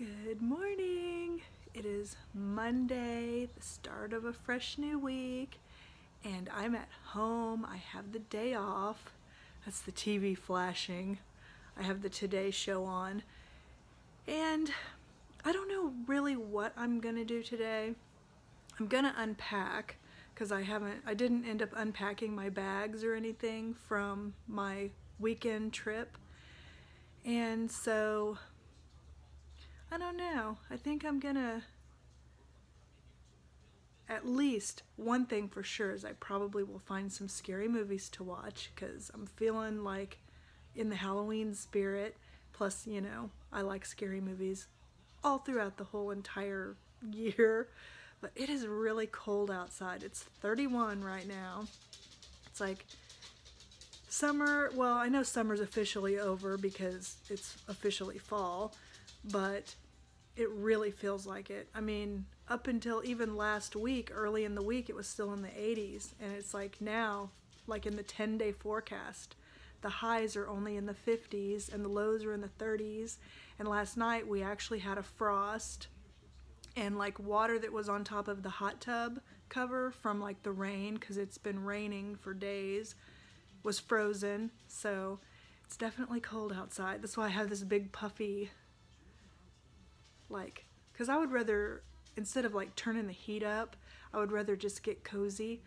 Good morning. It is Monday, the start of a fresh new week, and I'm at home. I have the day off. That's the TV flashing. I have the Today Show on, and I don't know really what I'm gonna do today. I'm gonna unpack because I didn't end up unpacking my bags or anything from my weekend trip, and so I don't know. I think I'm gonna, at least one thing for sure is I probably will find some scary movies to watch because I'm feeling like in the Halloween spirit. Plus, I like scary movies all throughout the whole entire year. But it is really cold outside. It's 31 right now. It's like summer. Well, I know summer's officially over because it's officially fall, but it really feels like it. I mean, up until even last week, early in the week, it was still in the 80s. And it's like now, like in the 10-day forecast, the highs are only in the 50s and the lows are in the 30s. And last night we actually had a frost, and like water that was on top of the hot tub cover from like the rain, because it's been raining for days, was frozen. So it's definitely cold outside. That's why I have this big puffy, because I would rather, instead of like turning the heat up, I would rather just get cozy.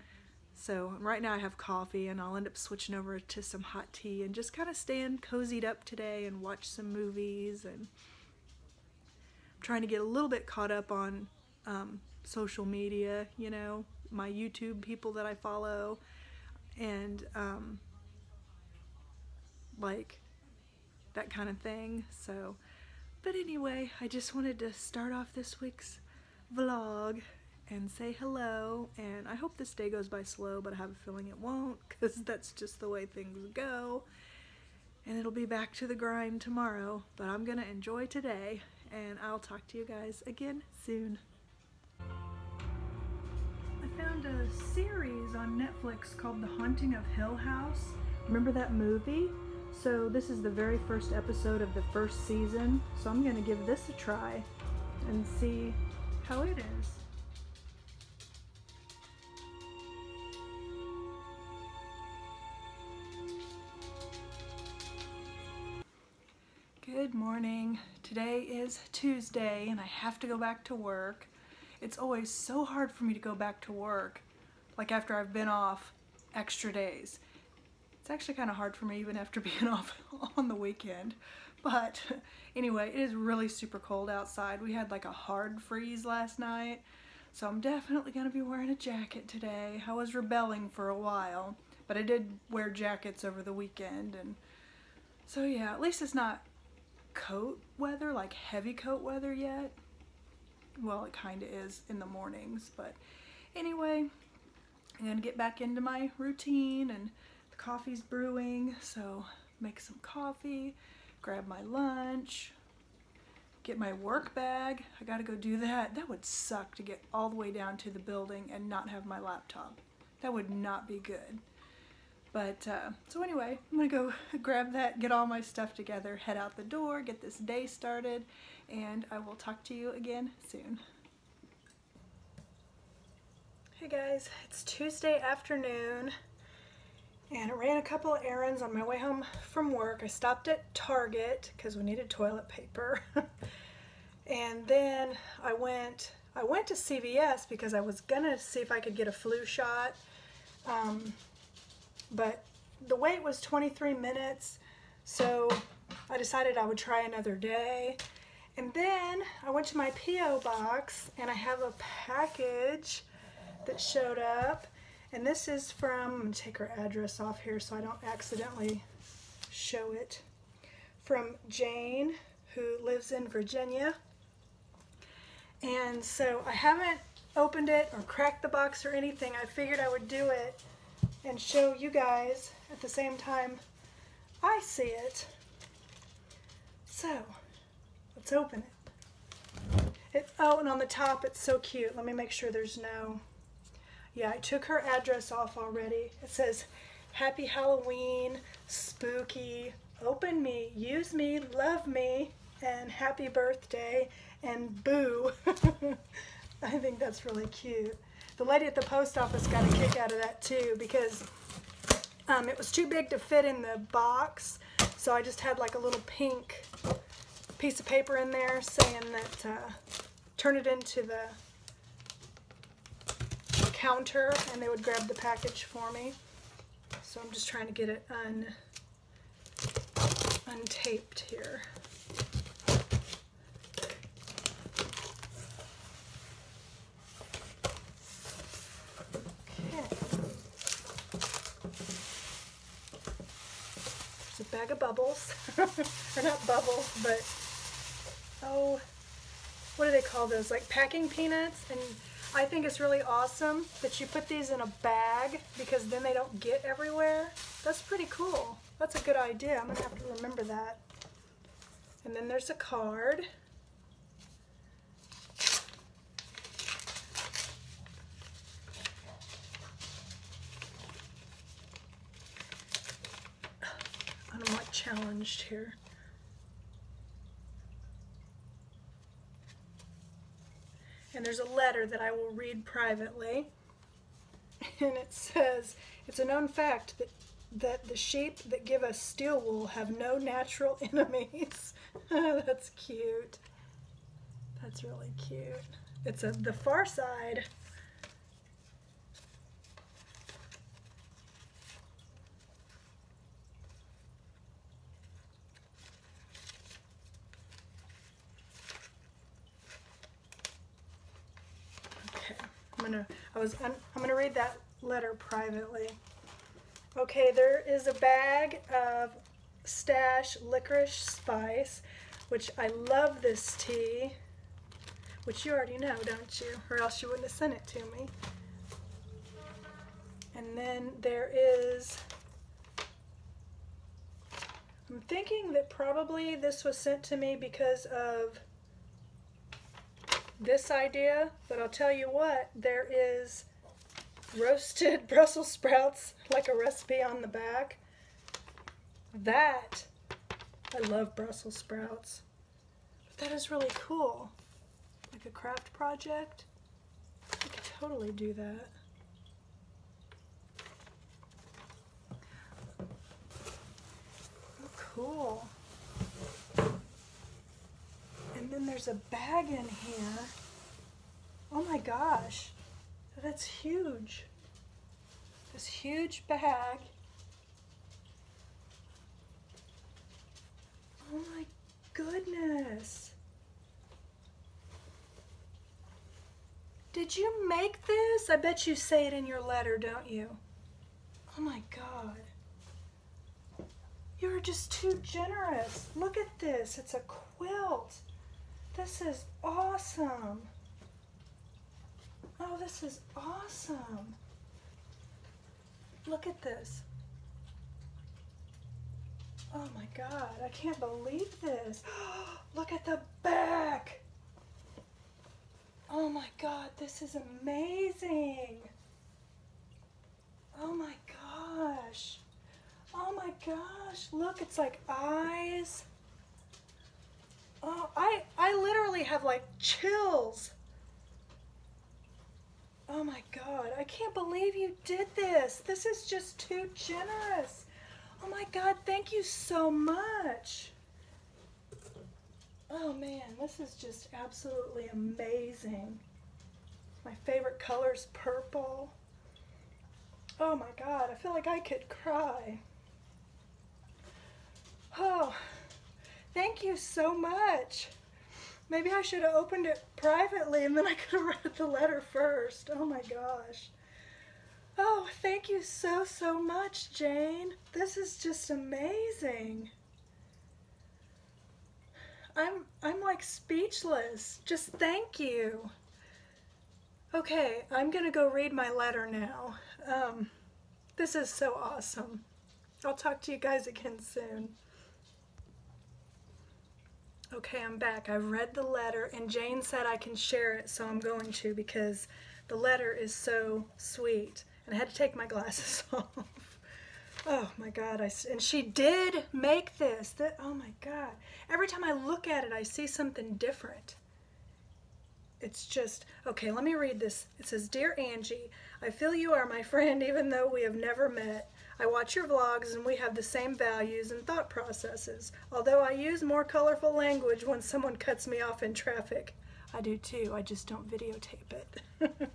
So right now I have coffee, and I'll end up switching over to some hot tea and just kind of staying cozied up today and watch some movies. And I'm trying to get a little bit caught up on social media, my YouTube people that I follow, and like that kind of thing. So, but anyway, I just wanted to start off this week's vlog and say hello, and I hope this day goes by slow, but I have a feeling it won't, because that's just the way things go, and it'll be back to the grind tomorrow. But I'm gonna enjoy today, and I'll talk to you guys again soon. I found a series on Netflix called The Haunting of Hill House. Remember that movie? So this is the very first episode of the first season, so I'm gonna give this a try and see how it is. Good morning. Today is Tuesday and I have to go back to work. It's always so hard for me to go back to work, like after I've been off extra days. It's actually kind of hard for me even after being off on the weekend. But anyway, it is really super cold outside. We had like a hard freeze last night, so I'm definitely going to be wearing a jacket today. I was rebelling for a while, but I did wear jackets over the weekend. And so yeah, at least it's not coat weather, like heavy coat weather yet. Well, it kind of is in the mornings, but anyway, I'm going to get back into my routine, and the coffee's brewing, so make some coffee, grab my lunch, get my work bag. I gotta go do that. That would suck to get all the way down to the building and not have my laptop. That would not be good. But, so anyway, I'm gonna go grab that, get all my stuff together, head out the door, get this day started, and I will talk to you again soon. Hey guys, it's Tuesday afternoon, and I ran a couple of errands on my way home from work. I stopped at Target because we needed toilet paper. And then I went to CVS because I was gonna see if I could get a flu shot. But the wait was 23 minutes, so I decided I would try another day. And then I went to my P.O. box, and I have a package that showed up. And this is from, I'm going to take her address off here so I don't accidentally show it, from Jane, who lives in Virginia. And so I haven't opened it or cracked the box or anything. I figured I would do it and show you guys at the same time I see it. So let's open it. Oh, and on the top it's so cute. Let me make sure there's no... Yeah, I took her address off already. It says, Happy Halloween, spooky, open me, use me, love me. and happy birthday and boo. I think that's really cute. The lady at the post office got a kick out of that too because it was too big to fit in the box, so I just had like a little pink piece of paper in there saying that turn it into the counter and they would grab the package for me. So I'm just trying to get it untaped here. There's a bag of bubbles, or not bubbles, but, oh, what do they call those? Like packing peanuts. And I think it's really awesome that you put these in a bag because then they don't get everywhere. That's pretty cool. That's a good idea. I'm going to have to remember that. And then there's a card. I'm like challenged here. And there's a letter that I will read privately. And it says, it's a known fact that the sheep that give us steel wool have no natural enemies. That's cute. That's really cute. It's The Far Side. Okay, I'm gonna read that letter privately. Okay, there is a bag of Stash licorice spice, which I love this tea, which you already know, don't you? Or else you wouldn't have sent it to me. And then there is, I'm thinking that probably this was sent to me because of this idea, but I'll tell you what, there is roasted Brussels sprouts, like a recipe on the back. That, I love Brussels sprouts. But that is really cool. Like a craft project. I could totally do that. Oh, cool. And then there's a bag in here. Oh my gosh. That's huge. This huge bag. Oh my goodness. Did you make this? I bet you say it in your letter, don't you? Oh my God. You're just too generous. Look at this. It's a quilt. This is awesome. Oh, this is awesome. Look at this. Oh my God, I can't believe this. Look at the back. Oh my God, this is amazing. Oh my gosh. Oh my gosh, look, it's like eyes. Oh, I literally have like chills. Oh my God, I can't believe you did this. This is just too generous. Oh my God, thank you so much. Oh man, this is just absolutely amazing. My favorite color is purple. Oh my God, I feel like I could cry. Oh, thank you so much. Maybe I should have opened it privately and then I could have read the letter first. Oh my gosh. Oh, thank you so, so much, Jane. This is just amazing. I'm like speechless. Just thank you. Okay, I'm gonna go read my letter now. This is so awesome. I'll talk to you guys again soon. Okay, I'm back. I've read the letter and Jane said I can share it, so I'm going to because the letter is so sweet. And I had to take my glasses off. Oh my God, and she did make this. Oh my God. Every time I look at it, I see something different. It's just, okay, let me read this. It says, "Dear Angie, I feel you are my friend even though we have never met. I watch your vlogs and we have the same values and thought processes, although I use more colorful language when someone cuts me off in traffic." I do too, I just don't videotape it.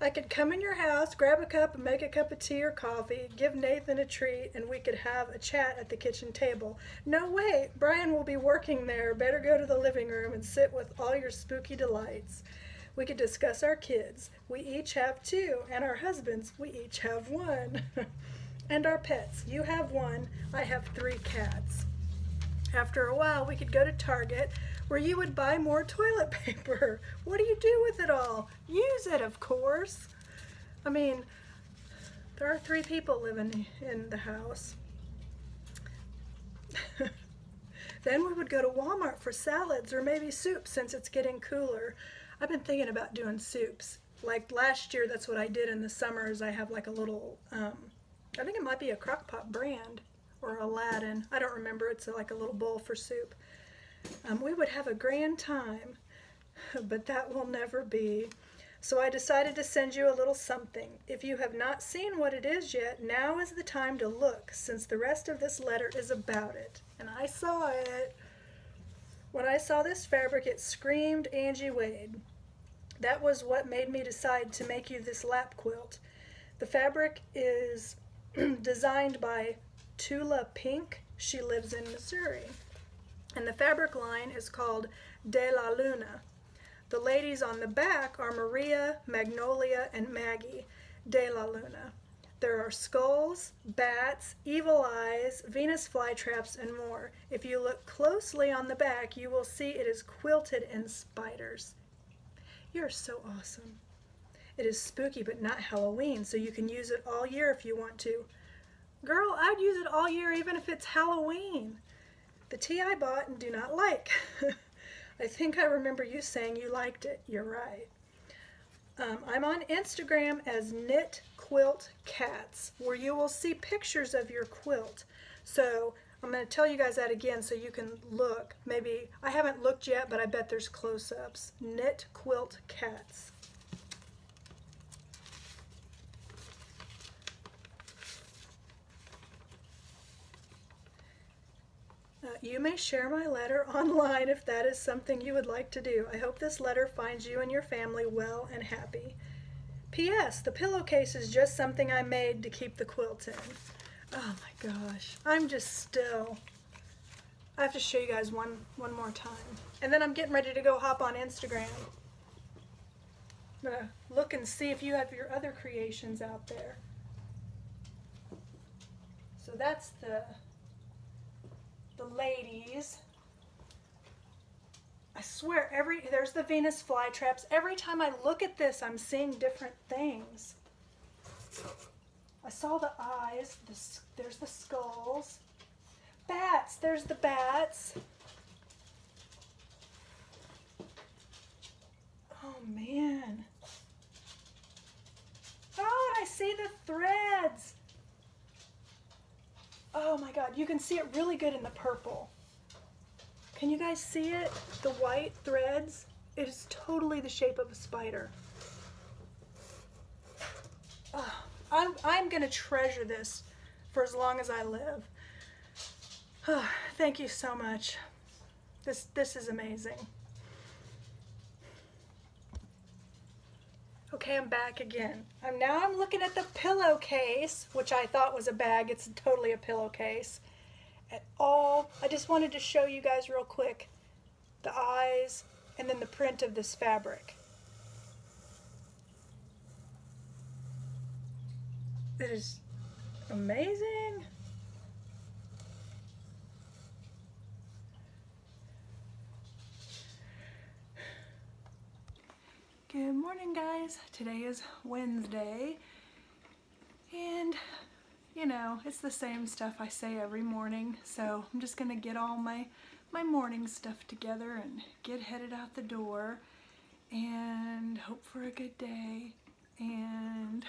"I could come in your house, grab a cup and make a cup of tea or coffee, give Nathan a treat, and we could have a chat at the kitchen table. No, wait, Brian will be working there. Better go to the living room and sit with all your spooky delights. We could discuss our kids. We each have 2, and our husbands, we each have 1. And our pets. You have 1, I have 3 cats. After a while, we could go to Target, where you would buy more toilet paper. What do you do with it all? Use it, of course. I mean, there are 3 people living in the house. Then we would go to Walmart for salads or maybe soup since it's getting cooler. I've been thinking about doing soups. Like last year, that's what I did in the summers. I have like a little, I think it might be a Crock-Pot brand or Aladdin. I don't remember. It's like a little bowl for soup. We would have a grand time, but that will never be. So I decided to send you a little something. If you have not seen what it is yet, now is the time to look, since the rest of this letter is about it." And I saw it. "When I saw this fabric, it screamed Angie Wade. That was what made me decide to make you this lap quilt. The fabric is designed by Tula Pink. She lives in Missouri. And the fabric line is called De La Luna. The ladies on the back are Maria, Magnolia, and Maggie De La Luna. There are skulls, bats, evil eyes, Venus flytraps, and more. If you look closely on the back, you will see it is quilted in spiders." You're so awesome. "It is spooky but not Halloween, so you can use it all year if you want to." Girl, I'd use it all year even if it's Halloween. "The tea I bought and do not like." I think I remember you saying you liked it. You're right. "I'm on Instagram as Knit Quilt Cats, where you will see pictures of your quilt." So I'm going to tell you guys that again so you can look. Maybe, I haven't looked yet, but I bet there's close-ups. Knit Quilt Cats. "You may share my letter online if that is something you would like to do. I hope this letter finds you and your family well and happy. P.S. The pillowcase is just something I made to keep the quilt in." Oh my gosh, I'm just still. I have to show you guys one more time. And then I'm getting ready to go hop on Instagram. I'm gonna look and see if you have your other creations out there. So that's the ladies. I swear, there's the Venus flytraps. Every time I look at this, I'm seeing different things. I saw the eyes. There's the skulls. Bats. There's the bats. Oh, man. Oh, and I see the threads. Oh my God, you can see it really good in the purple. Can you guys see it? The white threads? It is totally the shape of a spider. Oh, I'm gonna treasure this for as long as I live. Oh, thank you so much. This is amazing. Okay, I'm back again. Now I'm looking at the pillowcase, which I thought was a bag. It's totally a pillowcase. I just wanted to show you guys real quick the eyes and then the print of this fabric. It is amazing. Good morning, guys. Today is Wednesday, and you know, it's the same stuff I say every morning, so I'm just gonna get all my morning stuff together and get headed out the door and hope for a good day, and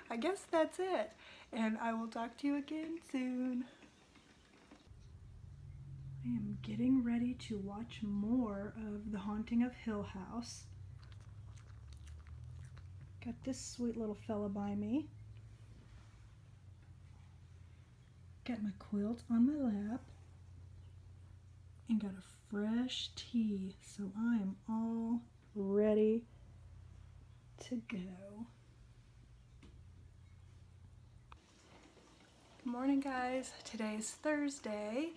I guess that's it. and I will talk to you again soon. I am getting ready to watch more of The Haunting of Hill House. Got this sweet little fella by me. Got my quilt on my lap. And got a fresh tea, so I am all ready to go. Good morning, guys. Today's Thursday,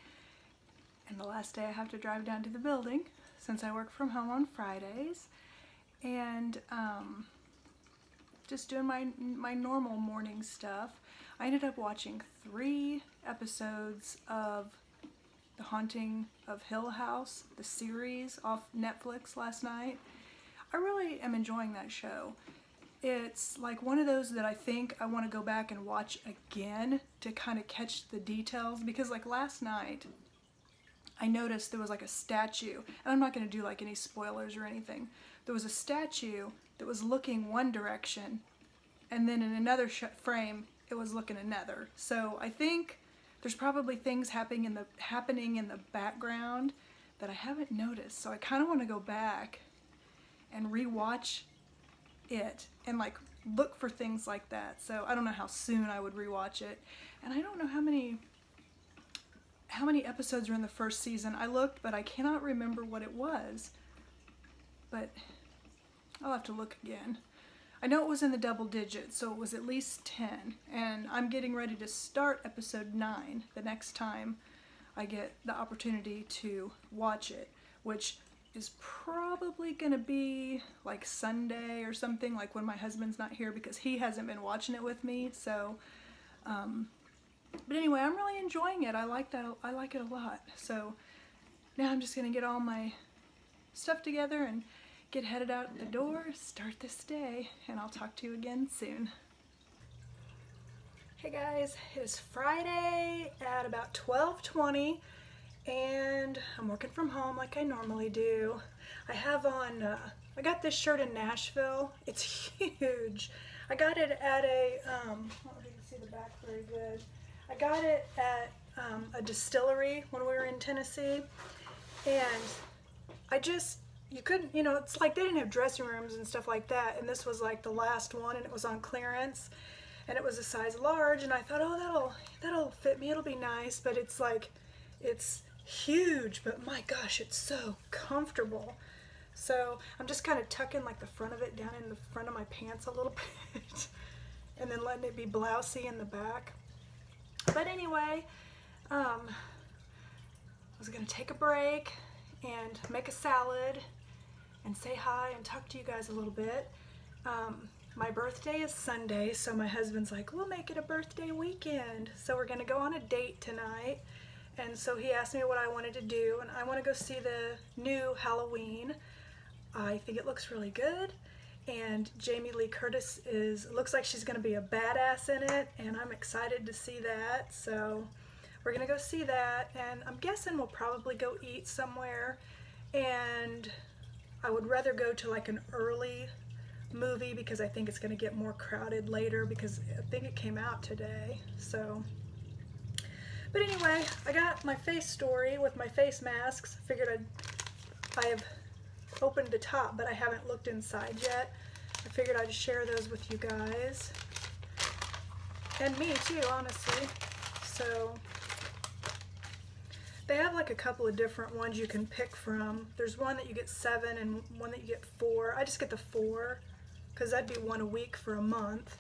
and the last day I have to drive down to the building since I work from home on Fridays. And just doing my normal morning stuff. I ended up watching 3 episodes of The Haunting of Hill House, the series off Netflix last night. I really am enjoying that show. It's like one of those that I think I want to go back and watch again to kind of catch the details, because like last night I noticed there was like a statue, and I'm not going to do like any spoilers or anything. There was a statue that was looking one direction, and then in another frame it was looking another. So I think there's probably things happening in the background that I haven't noticed. So I kind of want to go back and rewatch it and like look for things like that. So I don't know how soon I would rewatch it, and I don't know how many episodes are in the first season. I looked, but I cannot remember what it was. But I'll have to look again. I know it was in the double digits, so it was at least 10, and I'm getting ready to start episode 9 the next time I get the opportunity to watch it, which is probably going to be like Sunday or something, like when my husband's not here, because he hasn't been watching it with me. So but anyway, I'm really enjoying it. I like it a lot. So now I'm just going to get all my stuff together and get headed out the door, start this day, and I'll talk to you again soon. Hey guys, it is Friday at about 12:20, and I'm working from home like I normally do. I have on, I got this shirt in Nashville. It's huge. I got it at a, I don't know if you can see the back very good. I got it at a distillery when we were in Tennessee, and you couldn't, it's like they didn't have dressing rooms and stuff like that, and this was like the last one, and it was on clearance, and it was a size large, and I thought, oh, that'll fit me, it'll be nice, but it's huge, but my gosh, it's so comfortable. So I'm just kind of tucking like the front of it down in the front of my pants a little bit, and then letting it be blousy in the back. But anyway, I was gonna take a break and make a salad and say hi and talk to you guys a little bit. My birthday is Sunday, so my husband's like, we'll make it a birthday weekend. So we're gonna go on a date tonight. And so he asked me what I wanted to do, and I want to go see the new Halloween. I think it looks really good, and Jamie Lee Curtis looks like she's gonna be a badass in it, and I'm excited to see that. So we're gonna go see that, and I'm guessing we'll probably go eat somewhere, and I would rather go to like an early movie because I think it's gonna get more crowded later, because I think it came out today. So, but anyway, I got my face story with my face masks. Figured I have opened the top, but I haven't looked inside yet. I figured I'd share those with you guys, and me too, honestly. So they have like a couple of different ones you can pick from. There's one that you get 7 and one that you get 4. I just get the 4 because that'd be one a week for a month.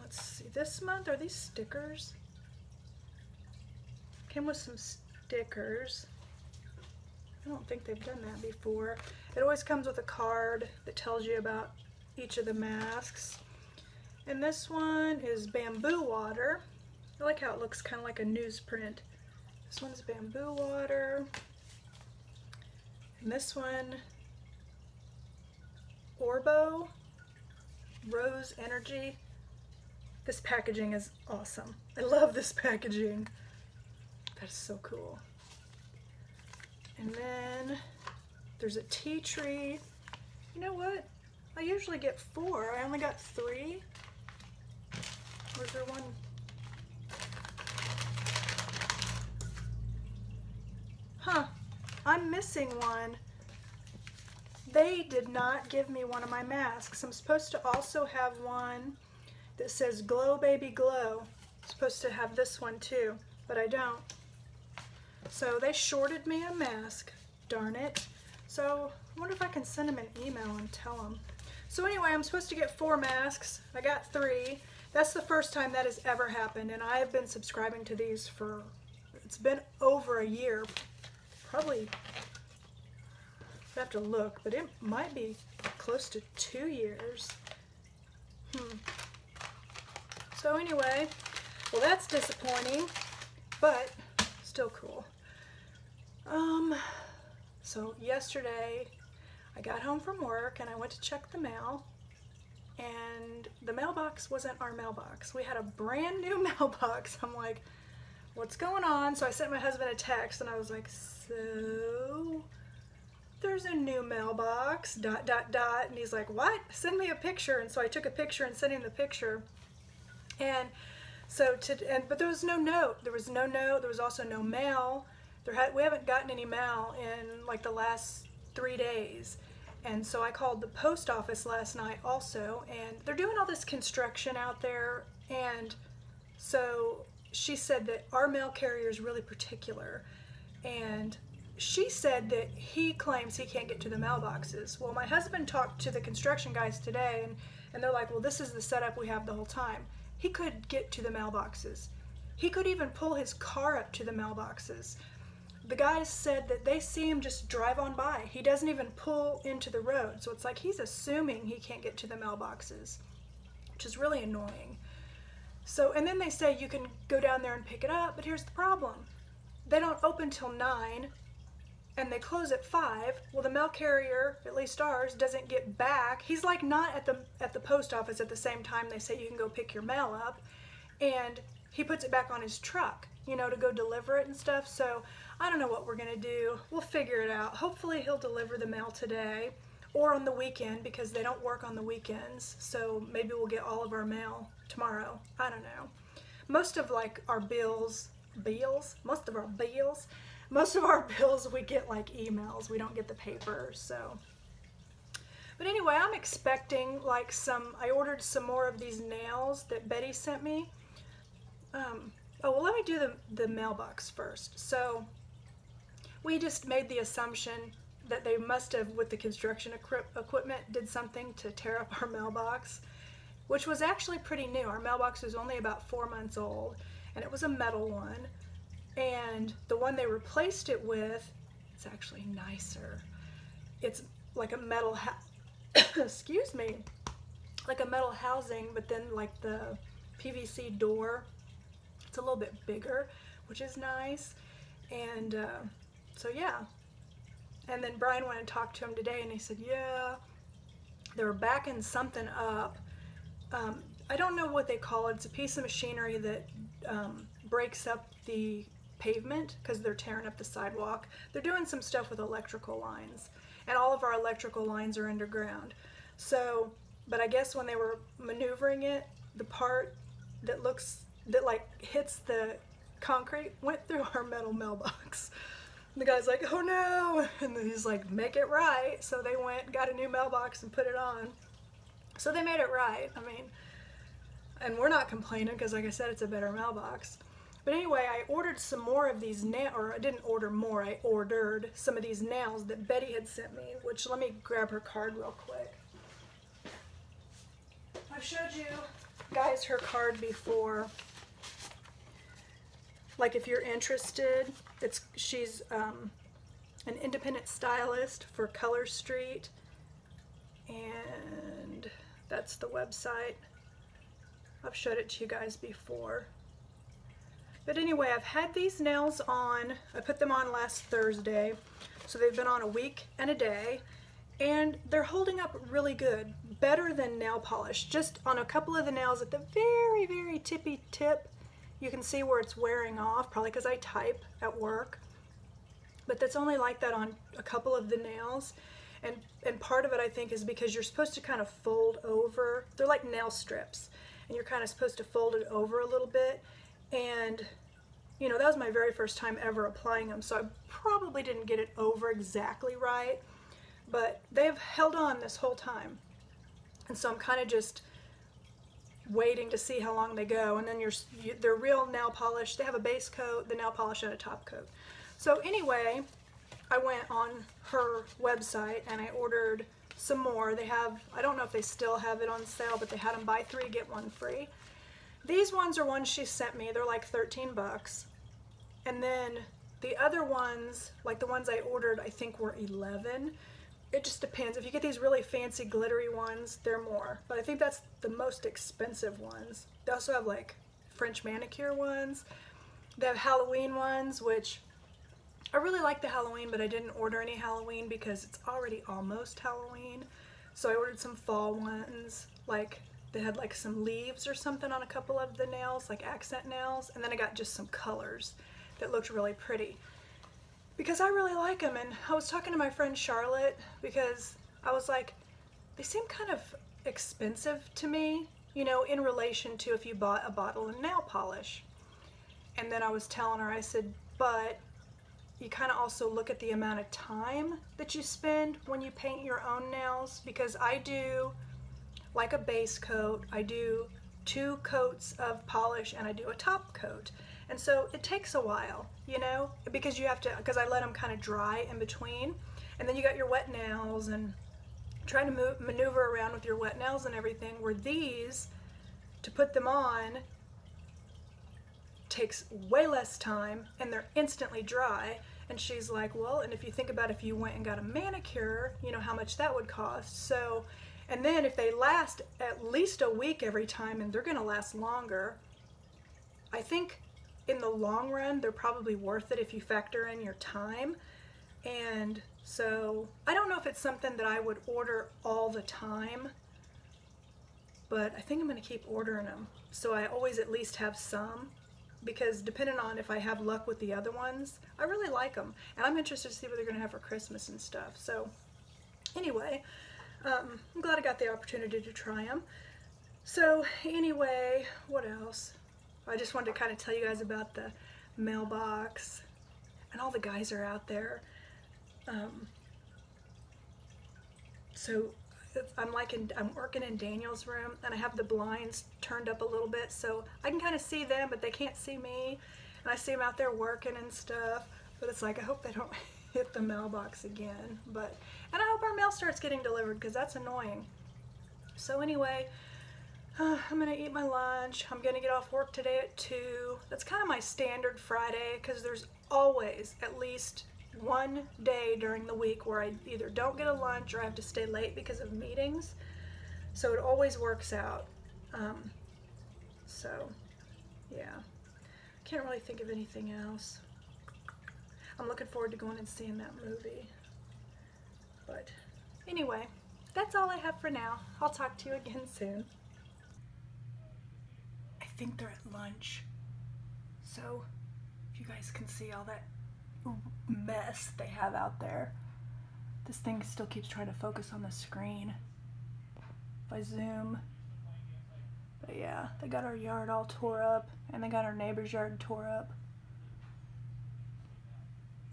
Let's see, this month, are these stickers? Came with some stickers. I don't think they've done that before. It always comes with a card that tells you about each of the masks. And this one is bamboo water. I like how it looks kind of like a newsprint. This one's bamboo water. And this one, Orbo Rose Energy. This packaging is awesome. I love this packaging. That is so cool. And then there's a tea tree. You know what? I usually get 4. I only got 3. Or is there one? Huh, I'm missing one. They did not give me one of my masks. I'm supposed to also have one that says Glow Baby Glow. I'm supposed to have this one too, but I don't. So they shorted me a mask, darn it. So I wonder if I can send them an email and tell them. So anyway, I'm supposed to get 4 masks. I got 3. That's the first time that has ever happened, and I have been subscribing to these for, it's been over a year. Probably, I have to look, but it might be close to 2 years. So anyway, well, that's disappointing, but still cool. So yesterday I got home from work and I went to check the mail, and the mailbox wasn't our mailbox. We had a brand new mailbox. I'm like, what's going on? So I sent my husband a text and I was like, so there's a new mailbox, ... And he's like, what? Send me a picture. And so I took a picture and sent him the picture. And so but there was no note. There was no note. There was also no mail. We haven't gotten any mail in like the last 3 days. And so I called the post office last night also, and they're doing all this construction out there. And so she said that our mail carrier is really particular. And she said that he claims he can't get to the mailboxes. Well, my husband talked to the construction guys today, and they're like, well, this is the setup we have the whole time. He could get to the mailboxes. He could even pull his car up to the mailboxes. The guys said that they see him just drive on by. He doesn't even pull into the road. So it's like he's assuming he can't get to the mailboxes, which is really annoying. So, and then they say you can go down there and pick it up, but here's the problem. They don't open till 9 and they close at 5. Well, the mail carrier, at least ours, doesn't get back. He's like not at the post office at the same time they say you can go pick your mail up, and he puts it back on his truck, you know, to go deliver it and stuff. So I don't know what we're gonna do. We'll figure it out. Hopefully he'll deliver the mail today or on the weekend, because they don't work on the weekends. So maybe we'll get all of our mail tomorrow. I don't know. Most of like our most of our bills we get like emails. We don't get the paper. So, but anyway, I'm expecting like I ordered some more of these nails that Betty sent me. Oh, well, let me do the mailbox first. So we just made the assumption that they must have, with the construction equipment, did something to tear up our mailbox, which was actually pretty new. Our mailbox was only about 4 months old, and it was a metal one. And the one they replaced it with, it's actually nicer. It's like a metal, excuse me, like a metal housing, but then like the PVC door, it's a little bit bigger, which is nice. And so yeah. And then Brian went and talked to him today, and he said, yeah, they were backing something up. I don't know what they call it. It's a piece of machinery that breaks up the pavement because they're tearing up the sidewalk. They're doing some stuff with electrical lines, and all of our electrical lines are underground. So, but I guess when they were maneuvering it, the part that like hits the concrete went through our metal mailbox. And the guy's like, oh no, and then he's like, make it right. So they went, got a new mailbox and put it on. So they made it right. I mean, and we're not complaining because, like I said, it's a better mailbox. But anyway, I ordered some more of these or I didn't order more, I ordered some of these nails that Betty had sent me, which, let me grab her card real quick. I've showed you guys her card before. Like, if you're interested, she's an independent stylist for Color Street, and that's the website. I've showed it to you guys before. But anyway, I've had these nails on. I put them on last Thursday, so they've been on a week and a day, and they're holding up really good, better than nail polish. Just on a couple of the nails at the very, very tippy tip, you can see where it's wearing off, probably because I type at work. But that's only like that on a couple of the nails. And part of it, I think, is because you're supposed to kind of fold over. They're like nail strips. and you're kind of supposed to fold it over a little bit. And you know, that was my very first time ever applying them, so I probably didn't get it over exactly right, but they've held on this whole time. And so I'm kind of just waiting to see how long they go. And then they're real nail polish. They have a base coat, the nail polish, and a top coat. So anyway, I went on her website and I ordered some more. They have, I don't know if they still have it on sale, but they had them buy 3 get 1 free. These ones are ones she sent me. They're like 13 bucks. And then the other ones, like the ones I ordered, I think were 11. It just depends. If you get these really fancy glittery ones, they're more. But I think that's the most expensive ones. They also have like French manicure ones. They have Halloween ones, which I really like the Halloween, but I didn't order any Halloween because it's already almost Halloween. So I ordered some fall ones, like they had like some leaves or something on a couple of the nails, like accent nails. And then I got just some colors that looked really pretty, because I really like them. And I was talking to my friend Charlotte because I was like, they seem kind of expensive to me, you know, in relation to if you bought a bottle of nail polish. And then I was telling her, I said, but you kind of also look at the amount of time that you spend when you paint your own nails, because I do like a base coat, I do 2 coats of polish, and I do a top coat. And so it takes a while, you know, because you have to, because I let them kind of dry in between. And then you got your wet nails and trying to maneuver around with your wet nails and everything, where these, to put them on, takes way less time and they're instantly dry. And she's like, well, and if you think about if you went and got a manicure, you know, how much that would cost. So, and then if they last at least a week every time, and they're going to last longer, I think in the long run, they're probably worth it if you factor in your time. And so I don't know if it's something that I would order all the time, but I think I'm going to keep ordering them. So I always at least have some, because depending on if I have luck with the other ones, I really like them. And I'm interested to see what they're going to have for Christmas and stuff. So anyway, I'm glad I got the opportunity to try them. So anyway, what else? I just wanted to kind of tell you guys about the mailbox, and all the guys are out there. So I'm working in Daniel's room, and I have the blinds turned up a little bit so I can kind of see them, but they can't see me. And I see them out there working and stuff, but it's like, I hope they don't hit the mailbox again. And I hope our mail starts getting delivered, because that's annoying. So anyway, I'm gonna eat my lunch. I'm gonna get off work today at 2. That's kind of my standard Friday, because there's always at least one day during the week where I either don't get a lunch or I have to stay late because of meetings. So it always works out. So yeah, can't really think of anything else. I'm looking forward to going and seeing that movie. But anyway, that's all I have for now. I'll talk to you again soon. I think they're at lunch. So if you guys can see all that mess they have out there. This thing still keeps trying to focus on the screen if I zoom. But yeah, they got our yard all tore up, and they got our neighbor's yard tore up.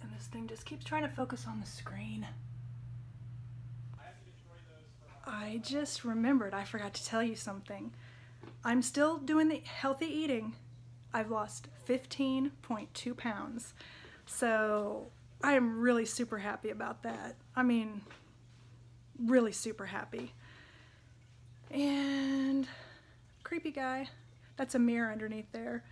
And this thing just keeps trying to focus on the screen. I just remembered, I forgot to tell you something. I'm still doing the healthy eating. I've lost 15.2 pounds. So I am really super happy about that. I mean, really super happy. And creepy guy. That's a mirror underneath there.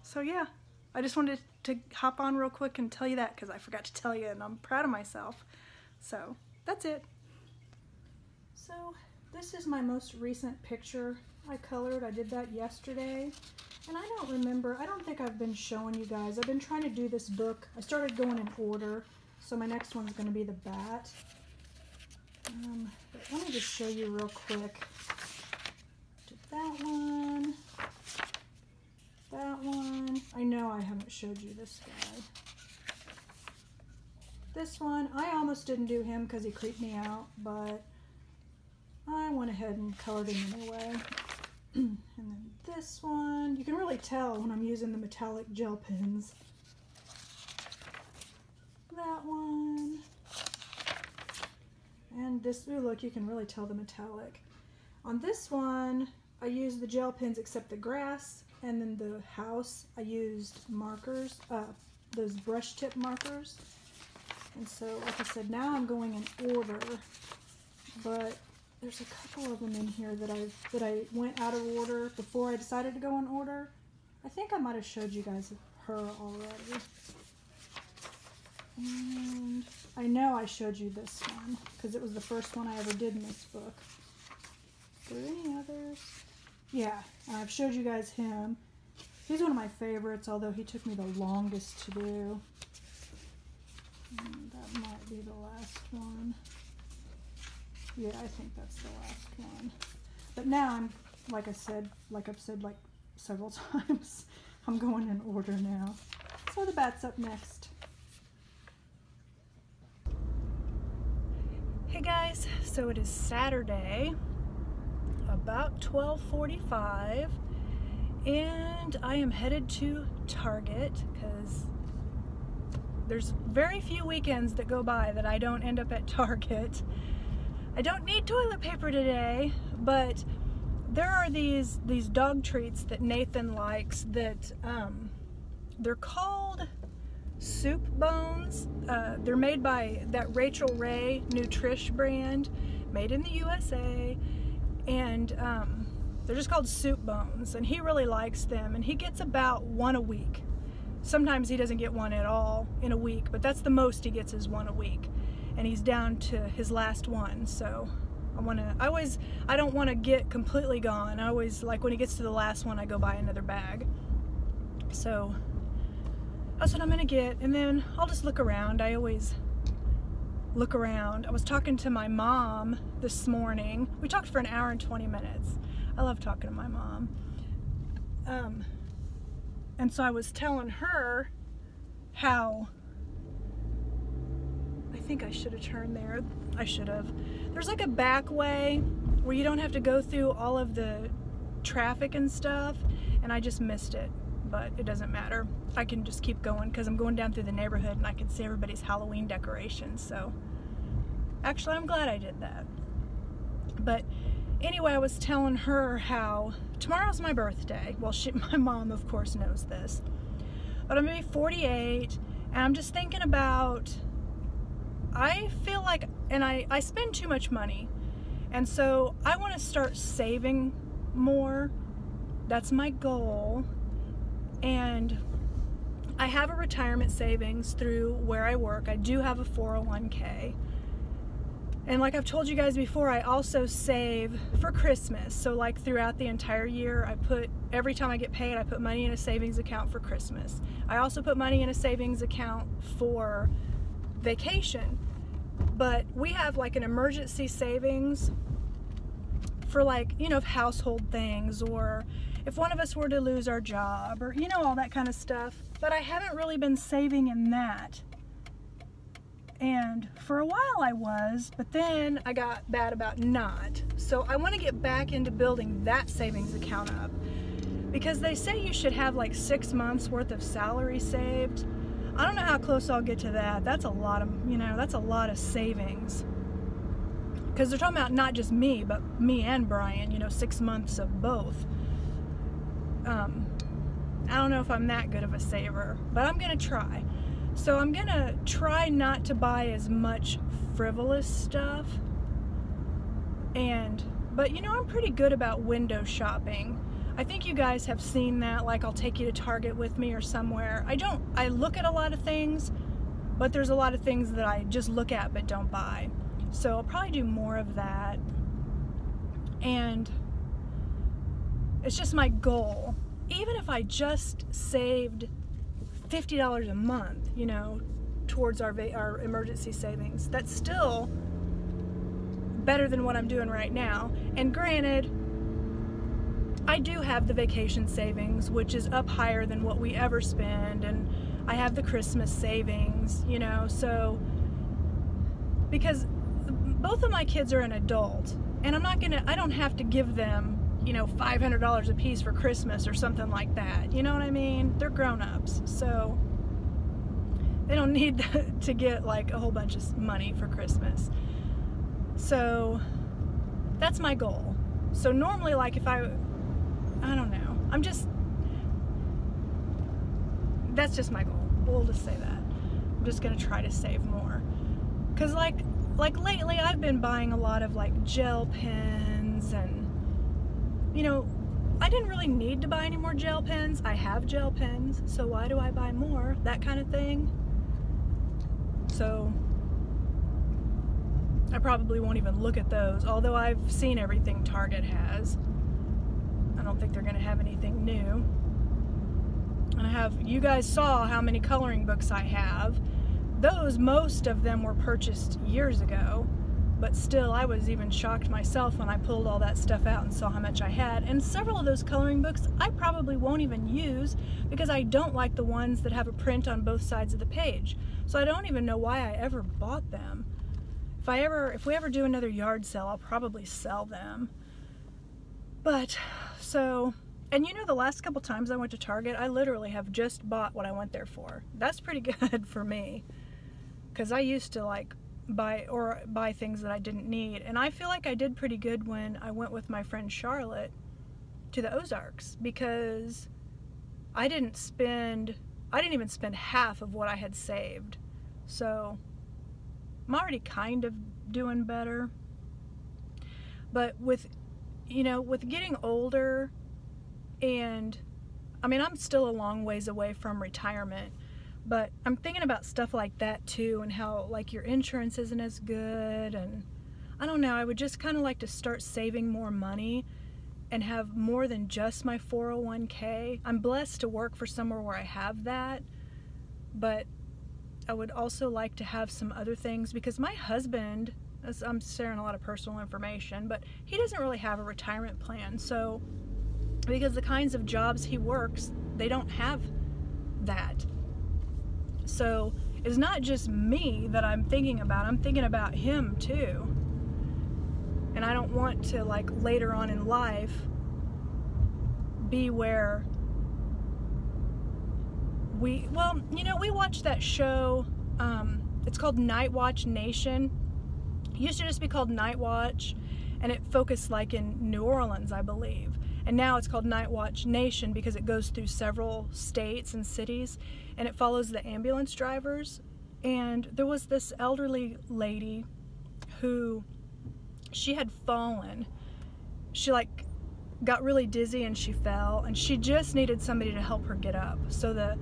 So yeah, I just wanted to hop on real quick and tell you that, because I forgot to tell you, and I'm proud of myself. So that's it. So this is my most recent picture I colored. I did that yesterday. And I don't remember, I don't think I've been showing you guys. I've been trying to do this book. I started going in order, so my next one's going to be the bat. But let me just show you real quick. Did that one. That one. I know I haven't showed you this guy. This one, I almost didn't do him because he creeped me out, but I went ahead and colored him anyway. And then this one, you can really tell when I'm using the metallic gel pens. That one. And this, ooh, look, you can really tell the metallic. On this one, I used the gel pens except the grass, and then the house, I used markers, those brush tip markers. And so, like I said, now I'm going in order, but there's a couple of them in here that I went out of order before I decided to go in order. I think I might have showed you guys her already. And I know I showed you this one because it was the first one I ever did in this book. Are there any others? Yeah, I've showed you guys him. He's one of my favorites, although he took me the longest to do. And that might be the last one. Yeah, I think that's the last one. But now I'm, like I've said like several times, I'm going in order now. So the bat's up next. Hey guys, so it is Saturday, about 12:45, and I am headed to Target because there's very few weekends that go by that I don't end up at Target. I don't need toilet paper today, but there are these dog treats that Nathan likes that they're called Soup Bones. They're made by that Rachel Ray Nutrish brand, made in the USA, and they're just called Soup Bones, and he really likes them, and he gets about one a week. Sometimes he doesn't get one at all in a week, but that's the most he gets is one a week. And he's down to his last one, so I don't want to get completely gone. I always, like, when he gets to the last one, I go buy another bag. So that's what I'm gonna get, and then I'll just look around. I always look around. I was talking to my mom this morning. We talked for an hour and 20 minutes. I love talking to my mom. And so I was telling her how, I think I should have turned there. I should have. There's like a back way where you don't have to go through all of the traffic and stuff, and I just missed it, but it doesn't matter. I can just keep going because I'm going down through the neighborhood and I can see everybody's Halloween decorations, so actually I'm glad I did that. But anyway, I was telling her how tomorrow's my birthday. Well, my mom of course knows this, but I'm gonna be 48, and I'm just thinking about, I feel like, and I spend too much money, and so I want to start saving more. That's my goal. And I have a retirement savings through where I work. I do have a 401k. And like I've told you guys before, I also save for Christmas. So like throughout the entire year, every time I get paid, I put money in a savings account for Christmas. I also put money in a savings account for vacation. But we have like an emergency savings for, like, you know, household things, or if one of us were to lose our job, or, you know, all that kind of stuff. But I haven't really been saving in that. And for a while I was, but then I got bad about not. So I want to get back into building that savings account up, because they say you should have like 6 months worth of salary saved. I don't know how close I'll get to that. That's a lot of, you know, that's a lot of savings. Because they're talking about not just me, but me and Brian, you know, 6 months of both. I don't know if I'm that good of a saver, but I'm going to try. So I'm going to try not to buy as much frivolous stuff. But you know, I'm pretty good about window shopping. I think you guys have seen that, like I'll take you to Target with me or somewhere. I look at a lot of things, but there's a lot of things that I just look at but don't buy. So I'll probably do more of that. And it's just my goal. Even if I just saved $50 a month, you know, towards our emergency savings, that's still better than what I'm doing right now. And granted, I do have the vacation savings, which is up higher than what we ever spend, and I have the Christmas savings, you know, so because both of my kids are an adult, And I don't have to give them, $500 a piece for Christmas or something like that. You know what I mean? They're grown-ups, so they don't need to get like a whole bunch of money for Christmas. So that's my goal. So normally, like, if I don't know, that's just my goal. We'll just say that. I'm just gonna try to save more. Cause like lately I've been buying a lot of like gel pens, and I didn't really need to buy any more gel pens. I have gel pens, so why do I buy more? That kind of thing. So I probably won't even look at those, although I've seen everything Target has. I don't think they're gonna have anything new. And you guys saw how many coloring books I have. Most of them were purchased years ago, but still I was even shocked myself when I pulled all that stuff out and saw how much I had. And several of those coloring books I probably won't even use because I don't like the ones that have a print on both sides of the page. So I don't even know why I ever bought them. If we ever do another yard sale, I'll probably sell them. But, and the last couple times I went to Target, I literally have just bought what I went there for. That's pretty good for me. Because I used to like buy things that I didn't need. And I feel like I did pretty good when I went with my friend Charlotte to the Ozarks, because I didn't even spend half of what I had saved. So I'm already kind of doing better. But with getting older, and I'm still a long ways away from retirement, but I'm thinking about stuff like that too, and how like your insurance isn't as good, and I don't know, I would just kind of like to start saving more money and have more than just my 401k. I'm blessed to work for somewhere where I have that, but I would also like to have some other things, because my husband, I'm sharing a lot of personal information, but he doesn't really have a retirement plan. So because the kinds of jobs he works, they don't have that. So it's not just me that I'm thinking about him too. And I don't want to, like, later on in life be where we watched that show, it's called Night Watch Nation. It used to just be called Night Watch, and it focused like in New Orleans, I believe. And now it's called Night Watch Nation because it goes through several states and cities, and it follows the ambulance drivers. And there was this elderly lady who, she had fallen. She like got really dizzy and she fell, and she just needed somebody to help her get up. So the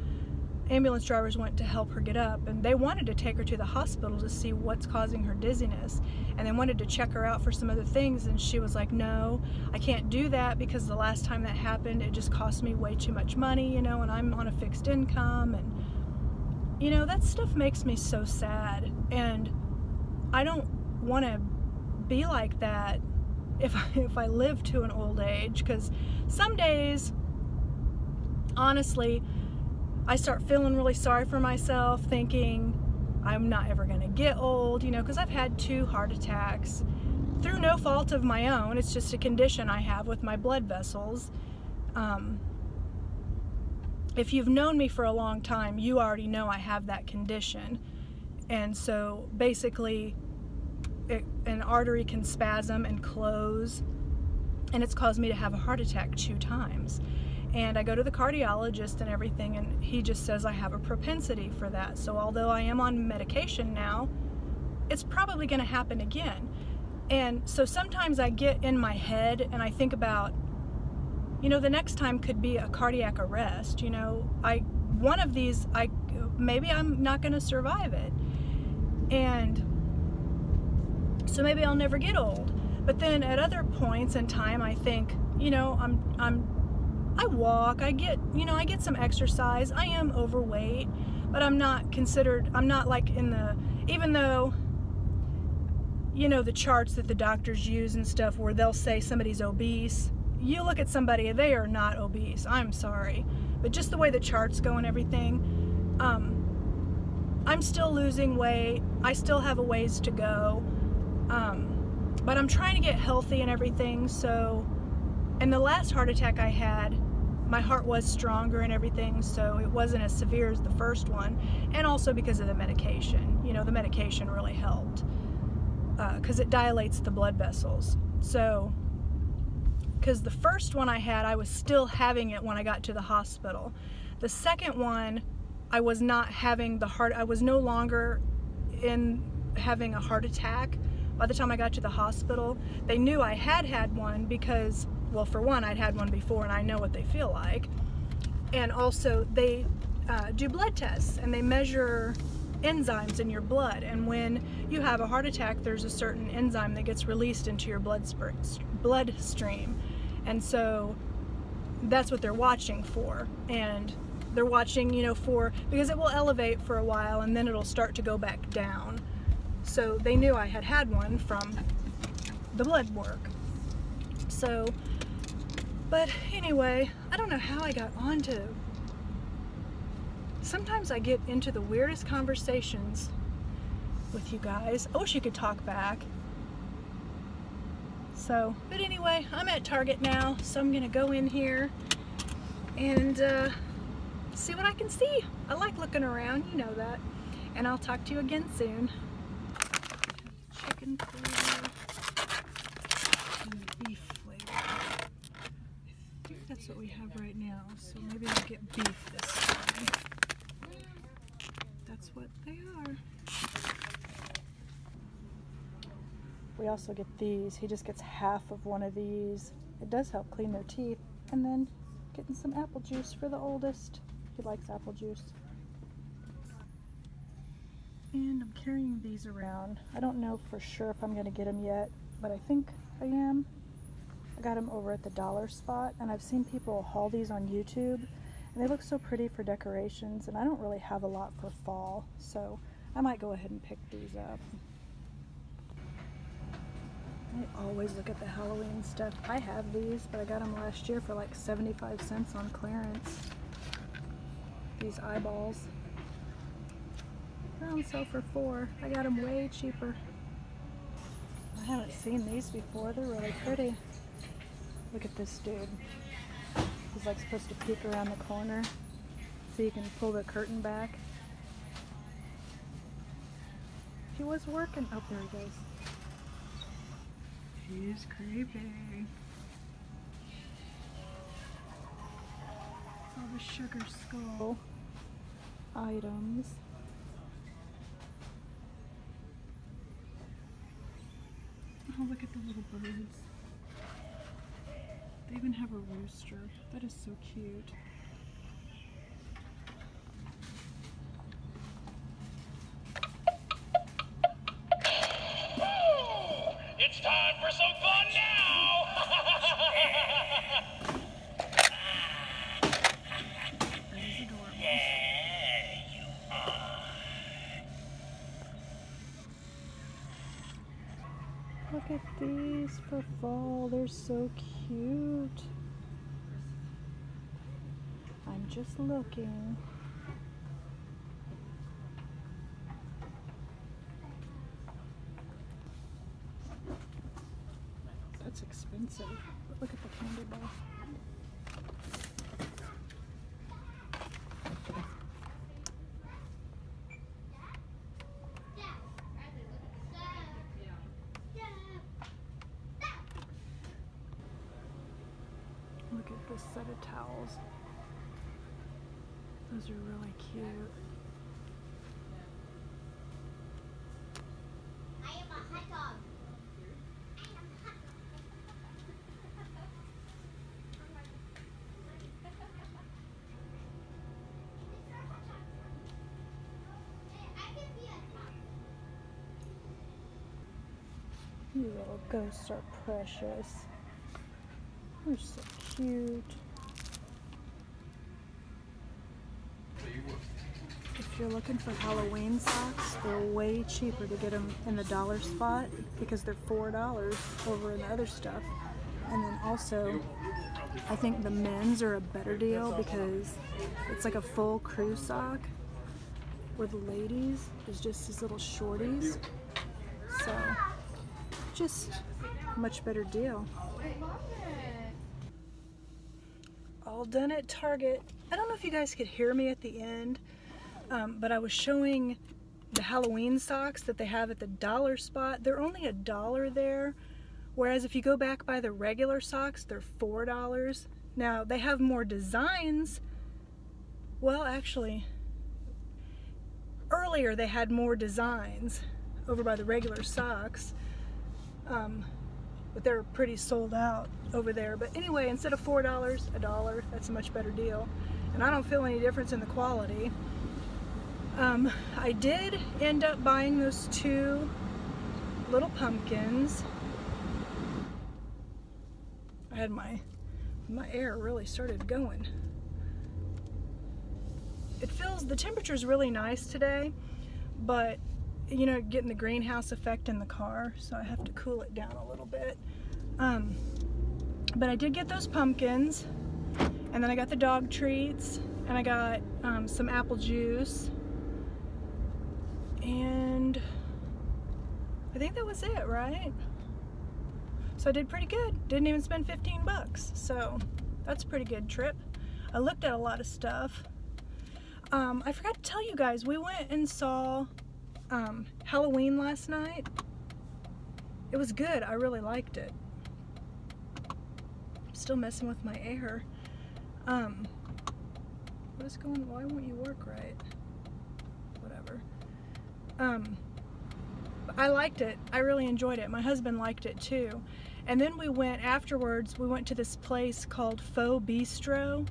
ambulance drivers went to help her get up, and they wanted to take her to the hospital to see what's causing her dizziness, and they wanted to check her out for some other things, and she was like, no, I can't do that, because the last time that happened it just cost me way too much money, and I'm on a fixed income, and that stuff makes me so sad. And I don't want to be like that if I live to an old age, because some days, honestly, I start feeling really sorry for myself, thinking I'm not ever going to get old, because I've had 2 heart attacks through no fault of my own. It's just a condition I have with my blood vessels. If you've known me for a long time, you already know I have that condition. And so basically, an artery can spasm and close, and it's caused me to have a heart attack 2 times. And I go to the cardiologist and everything, and he just says I have a propensity for that. So although I am on medication now, it's probably going to happen again. And so sometimes I get in my head and I think about, the next time could be a cardiac arrest. One of these, maybe I'm not going to survive it. And so maybe I'll never get old. But then at other points in time, I think, I walk, I get some exercise. I am overweight, but I'm not like even though, the charts that the doctors use and stuff where they'll say somebody's obese, you look at somebody, they are not obese. I'm sorry. But just the way the charts go and everything, I'm still losing weight. I still have a ways to go. but I'm trying to get healthy and everything. So, and the last heart attack I had, my heart was stronger and everything, so it wasn't as severe as the first one. And also because of the medication. You know, the medication really helped because it dilates the blood vessels. So, because the first one I had, I was still having it when I got to the hospital. The second one, I was not having the heart, I was no longer in having a heart attack by the time I got to the hospital. They knew I had had one because, well, for one, I'd had one before and I know what they feel like. And also they do blood tests and they measure enzymes in your blood. And when you have a heart attack, there's a certain enzyme that gets released into your bloodstream. And so that's what they're watching for. And they're watching, you know, because it will elevate for a while and then it'll start to go back down. So they knew I had had one from the blood work. So, but anyway, I don't know how I got onto. Sometimes I get into the weirdest conversations with you guys. I wish you could talk back. So, but anyway, I'm at Target now, so I'm gonna go in here and see what I can see. I like looking around, you know that. And I'll talk to you again soon. Chicken flavor and beef flavor. I think that's what we have right now, so maybe I'll get beef this time. That's what they are. We also get these. He just gets half of one of these. It does help clean their teeth. And then getting some apple juice for the oldest. He likes apple juice. And I'm carrying these around. I don't know for sure if I'm going to get them yet, but I think I am. I got them over at the dollar spot, and I've seen people haul these on YouTube, and they look so pretty for decorations, and I don't really have a lot for fall, so I might go ahead and pick these up. I always look at the Halloween stuff. I have these, but I got them last year for like 75 cents on clearance. These eyeballs. They're on sale for $4. I got them way cheaper. I haven't seen these before. They're really pretty. Look at this dude. He's like supposed to peek around the corner so you can pull the curtain back. He was working. Oh, there he goes. He's creepy. All the sugar skull items. Oh, look at the little birds. They even have a rooster. That is so cute. It's time for some fun now! That is adorable. Yeah, you are. Look at these for fall. They're so cute. I'm just looking. That's expensive. But look at the candy bar. Look at this set of towels. Those are really cute. I am a hot dog. You little ghosts are precious. They're so cute. If you're looking for Halloween socks, they're way cheaper to get them in the dollar spot because they're $4 over in the other stuff. And then also, I think the men's are a better deal because it's like a full crew sock, where the ladies is just these little shorties. So, just much better deal. All done at Target. I don't know if you guys could hear me at the end, but I was showing the Halloween socks that they have at the dollar spot. They're only $1 there, whereas if you go back by the regular socks, they're $4. Now, they have more designs. Well, actually, earlier they had more designs over by the regular socks, but they're pretty sold out over there. But anyway, instead of $4, $1, that's a much better deal. And I don't feel any difference in the quality. I did end up buying those 2 little pumpkins. I had my air really started going. The temperature's really nice today, but you know, getting the greenhouse effect in the car, so I have to cool it down a little bit. But I did get those pumpkins, and then I got the dog treats, and I got some apple juice, and I think that was it, right? So I did pretty good. Didn't even spend 15 bucks, so that's a pretty good trip. I looked at a lot of stuff. I forgot to tell you guys, we went and saw Halloween last night. It was good. I really liked it. I'm still messing with my air. What is going on? Why won't you work right? Whatever. I liked it. I really enjoyed it. My husband liked it too. And then we went afterwards, we went to this place called Pho Bistro.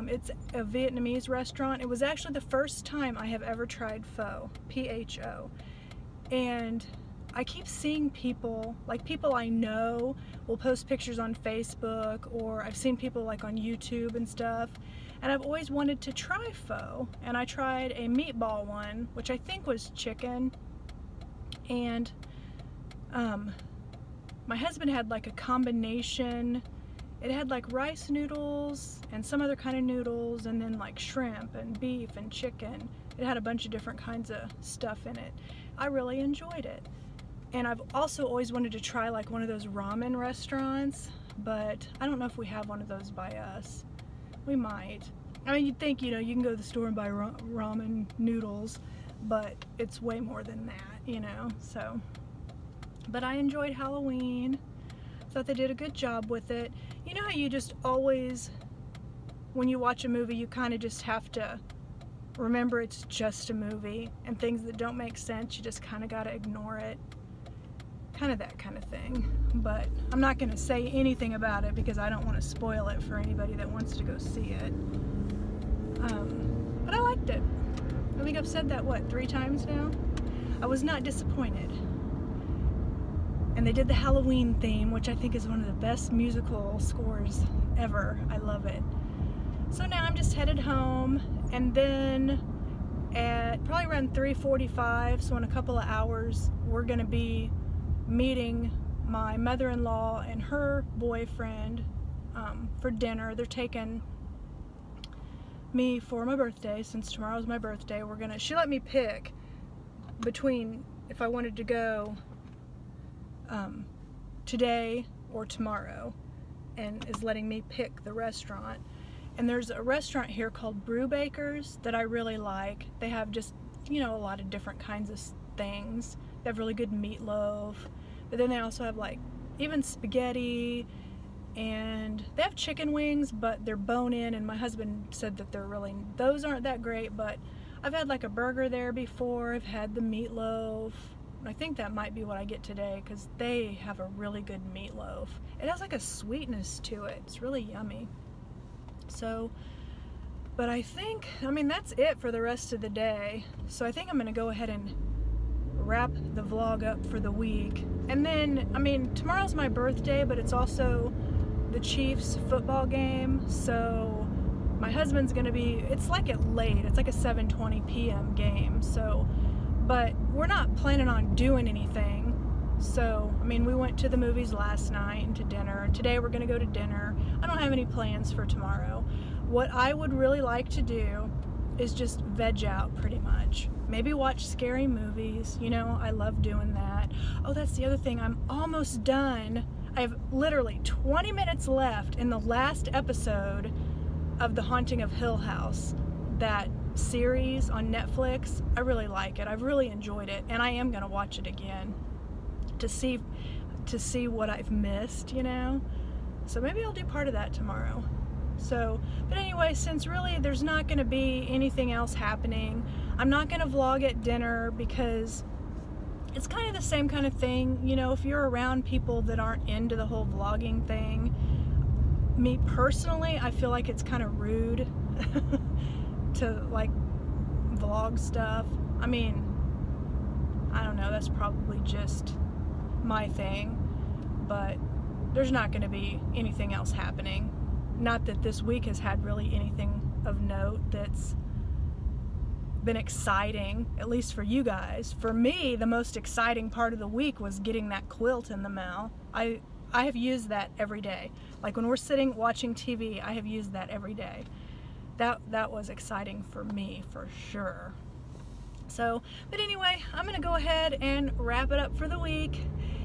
It's a Vietnamese restaurant. It was actually the first time I have ever tried pho, P-H-O. And I keep seeing people, like people I know will post pictures on Facebook, or I've seen people like on YouTube and stuff. And I've always wanted to try pho. And I tried a meatball one, which I think was chicken. And my husband had like a combination. It had like rice noodles and some other kind of noodles, and then like shrimp and beef and chicken. It had a bunch of different kinds of stuff in it. I really enjoyed it. And I've also always wanted to try like one of those ramen restaurants, but I don't know if we have one of those by us. We might. I mean, you'd think, you know, you can go to the store and buy ramen noodles, but it's way more than that, you know, so. But I enjoyed Halloween. Thought they did a good job with it. You know how you just always, when you watch a movie, you kind of just have to remember it's just a movie, and things that don't make sense, you just kind of got to ignore it. Kind of that kind of thing. But I'm not going to say anything about it because I don't want to spoil it for anybody that wants to go see it. But I liked it. I think I've said that, what, 3 times now? I was not disappointed. And they did the Halloween theme, which I think is one of the best musical scores ever. I love it. So now I'm just headed home, and then at probably around 3:45, so in a couple of hours, we're gonna be meeting my mother-in-law and her boyfriend for dinner. They're taking me for my birthday, since tomorrow's my birthday. She let me pick between if I wanted to go today or tomorrow, and is letting me pick the restaurant. And there's a restaurant here called Brubaker's that I really like. They have just, you know, a lot of different kinds of things. They have really good meatloaf, but then they also have like even spaghetti, and they have chicken wings, but they're bone-in, and my husband said that those aren't that great. But I've had like a burger there before. I've had the meatloaf. I think that might be what I get today, because they have a really good meatloaf. It has like a sweetness to it. It's really yummy. So, but I mean, that's it for the rest of the day. So I think I'm gonna go ahead and wrap the vlog up for the week. And then, I mean, tomorrow's my birthday, but it's also the Chiefs football game. So my husband's gonna be, it's like late. It's like a 7:20 p.m. game. So, but we're not planning on doing anything. So, I mean, we went to the movies last night and to dinner. Today we're gonna go to dinner. I don't have any plans for tomorrow. What I would really like to do is just veg out pretty much. Maybe watch scary movies. You know, I love doing that. Oh, that's the other thing. I'm almost done. I have literally 20 minutes left in the last episode of The Haunting of Hill House, that series on Netflix. I really like it. I've really enjoyed it, and I am going to watch it again to see what I've missed, you know. So maybe I'll do part of that tomorrow. So, but anyway, since really there's not going to be anything else happening, I'm not going to vlog at dinner because it's kind of the same kind of thing, you know, if you're around people that aren't into the whole vlogging thing. Me personally, I feel like it's kind of rude to like vlog stuff. I mean, I don't know, that's probably just my thing, but there's not going to be anything else happening. Not that this week has had really anything of note that's been exciting, at least for you guys. For me, the most exciting part of the week was getting that quilt in the mail. I have used that every day. Like when we're sitting watching TV, I have used that every day. That was exciting for me, for sure. So, but anyway, I'm gonna go ahead and wrap it up for the week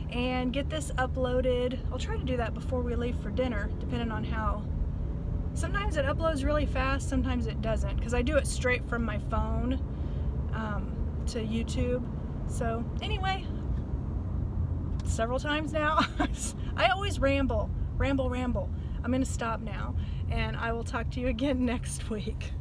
and get this uploaded. I'll try to do that before we leave for dinner, depending on how. Sometimes it uploads really fast, sometimes it doesn't, because I do it straight from my phone to YouTube. So anyway, several times now. I always ramble. I'm gonna stop now, and I will talk to you again next week.